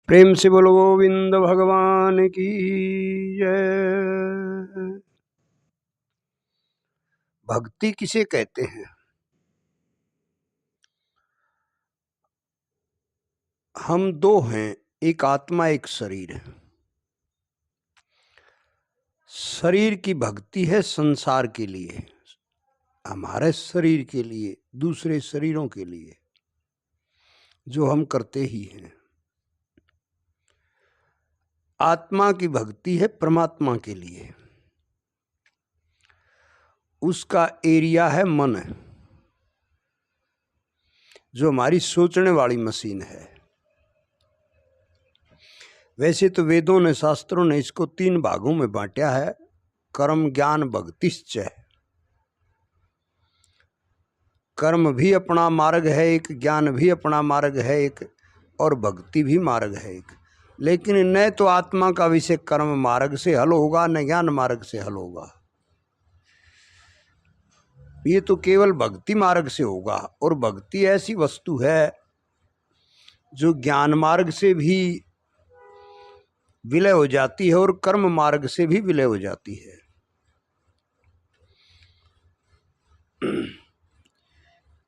प्रेम से बोलो गोविंद भगवान की जय। भक्ति किसे कहते हैं? हम दो हैं, एक आत्मा एक शरीर है। शरीर की भक्ति है संसार के लिए, हमारे शरीर के लिए, दूसरे शरीरों के लिए, जो हम करते ही हैं। आत्मा की भक्ति है परमात्मा के लिए, उसका एरिया है मन, जो हमारी सोचने वाली मशीन है। वैसे तो वेदों ने, शास्त्रों ने इसको 3 भागों में बांटा है, कर्म ज्ञान भक्तिश्च। कर्म भी अपना मार्ग है एक, ज्ञान भी अपना मार्ग है एक, और भक्ति भी मार्ग है एक। लेकिन न तो आत्मा का विषय कर्म मार्ग से हल होगा, न ज्ञान मार्ग से हल होगा। ये तो केवल भक्ति मार्ग से होगा। और भक्ति ऐसी वस्तु है जो ज्ञान मार्ग से भी विलय हो जाती है और कर्म मार्ग से भी विलय हो जाती है।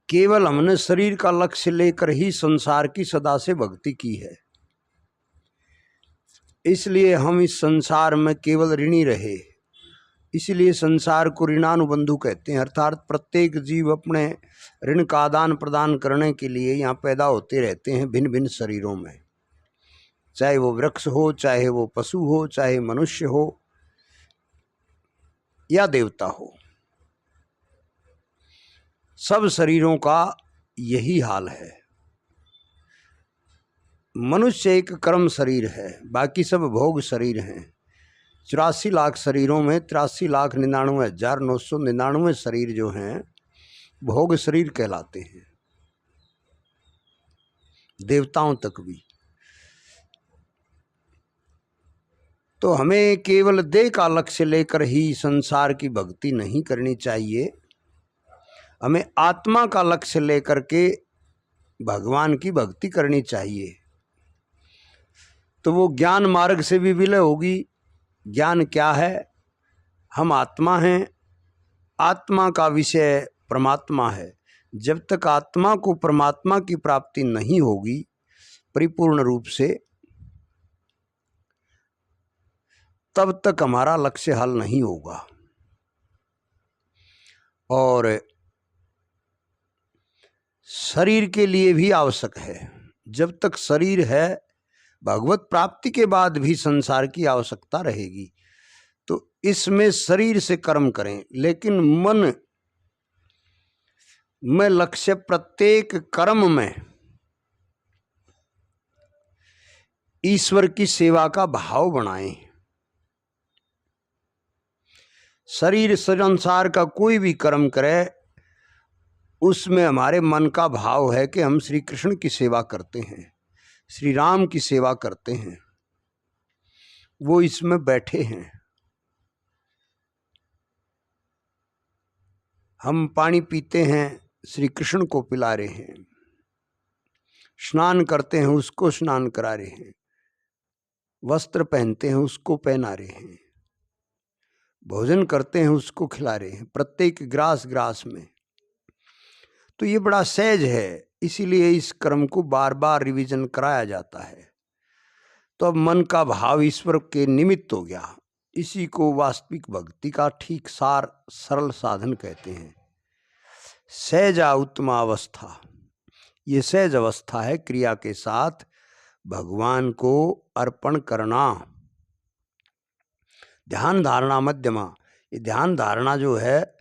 केवल हमने शरीर का लक्ष्य लेकर ही संसार की सदा से भक्ति की है, इसलिए हम इस संसार में केवल ऋणी रहे। इसलिए संसार को ऋणानुबंधु कहते हैं, अर्थात प्रत्येक जीव अपने ऋण का आदान प्रदान करने के लिए यहाँ पैदा होते रहते हैं भिन्न भिन्न शरीरों में। चाहे वो वृक्ष हो, चाहे वो पशु हो, चाहे मनुष्य हो या देवता हो, सब शरीरों का यही हाल है। मनुष्य एक कर्म शरीर है, बाकी सब भोग शरीर हैं। 84 लाख शरीरों में 83,99,999 शरीर जो हैं भोग शरीर कहलाते हैं, देवताओं तक भी। तो हमें केवल देह का लक्ष्य लेकर ही संसार की भक्ति नहीं करनी चाहिए, हमें आत्मा का लक्ष्य लेकर के भगवान की भक्ति करनी चाहिए। तो वो ज्ञान मार्ग से भी विलय होगी। ज्ञान क्या है? हम आत्मा हैं, आत्मा का विषय परमात्मा है। जब तक आत्मा को परमात्मा की प्राप्ति नहीं होगी परिपूर्ण रूप से, तब तक हमारा लक्ष्य हल नहीं होगा। और शरीर के लिए भी आवश्यक है। जब तक शरीर है, भगवत प्राप्ति के बाद भी संसार की आवश्यकता रहेगी। तो इसमें शरीर से कर्म करें, लेकिन मन में लक्ष्य प्रत्येक कर्म में ईश्वर की सेवा का भाव बनाएं। शरीर संसार का कोई भी कर्म करे, उसमें हमारे मन का भाव है कि हम श्री कृष्ण की सेवा करते हैं, श्री राम की सेवा करते हैं, वो इसमें बैठे हैं। हम पानी पीते हैं, श्री कृष्ण को पिला रहे हैं। स्नान करते हैं, उसको स्नान करा रहे हैं। वस्त्र पहनते हैं, उसको पहना रहे हैं। भोजन करते हैं, उसको खिला रहे हैं, प्रत्येक ग्रास ग्रास में। तो ये बड़ा सहज है, इसीलिए इस कर्म को बार बार रिवीजन कराया जाता है। तो अब मन का भाव ईश्वर के निमित्त हो गया। इसी को वास्तविक भक्ति का ठीक सार सरल साधन कहते हैं। सहजा उत्तमा अवस्था, ये सहज अवस्था है क्रिया के साथ भगवान को अर्पण करना। ध्यान धारणा मध्यमा, ये ध्यान धारणा जो है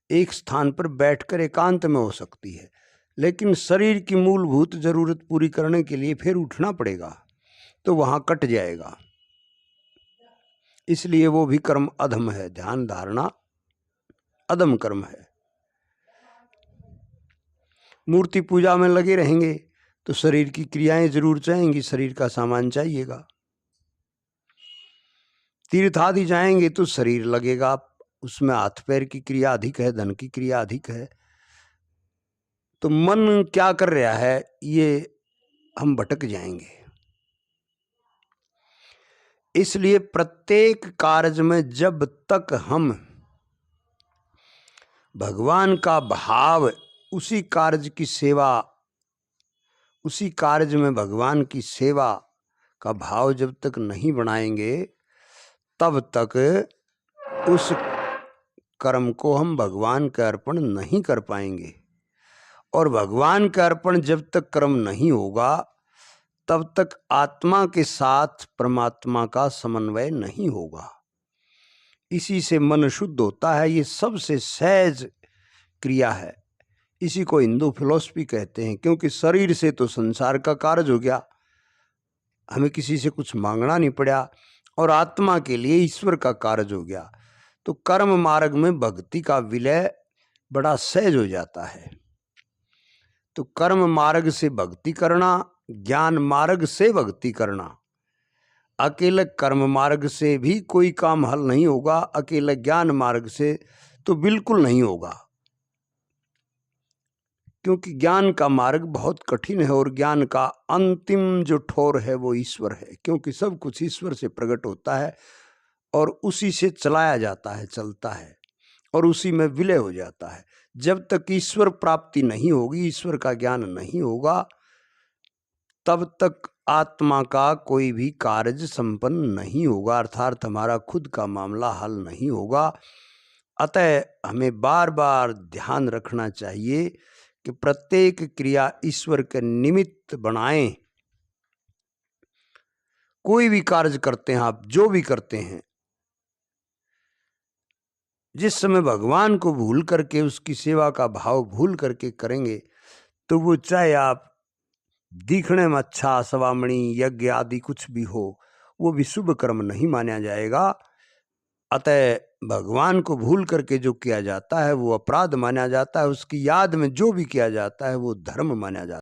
एक स्थान पर बैठकर एकांत में हो सकती है, लेकिन शरीर की मूलभूत जरूरत पूरी करने के लिए फिर उठना पड़ेगा, तो वहां कट जाएगा। इसलिए वो भी कर्म अधम है। ध्यान धारणा अधम कर्म है। मूर्ति पूजा में लगे रहेंगे तो शरीर की क्रियाएं जरूर चाहेंगी, शरीर का सामान चाहिएगा। तीर्थ आदि जाएंगे तो शरीर लगेगा, उसमें हाथ पैर की क्रिया अधिक है, धन की क्रिया अधिक है। तो मन क्या कर रहा है, ये हम भटक जाएंगे। इसलिए प्रत्येक कार्य में जब तक हम भगवान का भाव, उसी कार्य की सेवा, उसी कार्य में भगवान की सेवा का भाव जब तक नहीं बनाएंगे, तब तक उस कर्म को हम भगवान के अर्पण नहीं कर पाएंगे। और भगवान का अर्पण जब तक कर्म नहीं होगा, तब तक आत्मा के साथ परमात्मा का समन्वय नहीं होगा। इसी से मन शुद्ध होता है। ये सबसे सहज क्रिया है। इसी को हिंदू फिलॉसफी कहते हैं, क्योंकि शरीर से तो संसार का कार्य हो गया, हमें किसी से कुछ मांगना नहीं पड़ा, और आत्मा के लिए ईश्वर का कार्य हो गया। तो कर्म मार्ग में भक्ति का विलय बड़ा सहज हो जाता है। तो कर्म मार्ग से भक्ति करना, ज्ञान मार्ग से भक्ति करना। अकेले कर्म मार्ग से भी कोई काम हल नहीं होगा, अकेले ज्ञान मार्ग से तो बिल्कुल नहीं होगा, क्योंकि ज्ञान का मार्ग बहुत कठिन है और ज्ञान का अंतिम जो ठोर है वो ईश्वर है, क्योंकि सब कुछ ईश्वर से प्रकट होता है और उसी से चलाया जाता है, चलता है और उसी में विलय हो जाता है। जब तक ईश्वर प्राप्ति नहीं होगी, ईश्वर का ज्ञान नहीं होगा, तब तक आत्मा का कोई भी कार्य संपन्न नहीं होगा, अर्थात हमारा खुद का मामला हल नहीं होगा। अतः हमें बार बार ध्यान रखना चाहिए कि प्रत्येक क्रिया ईश्वर के निमित्त बनाएं। कोई भी कार्य करते हैं आप, जो भी करते हैं, जिस समय भगवान को भूल करके, उसकी सेवा का भाव भूल करके करेंगे, तो वो चाहे आप दिखने में अच्छा सवामणी यज्ञ आदि कुछ भी हो, वो भी शुभ कर्म नहीं माना जाएगा। अतः भगवान को भूल करके जो किया जाता है वो अपराध माना जाता है, उसकी याद में जो भी किया जाता है वो धर्म माना जाता है।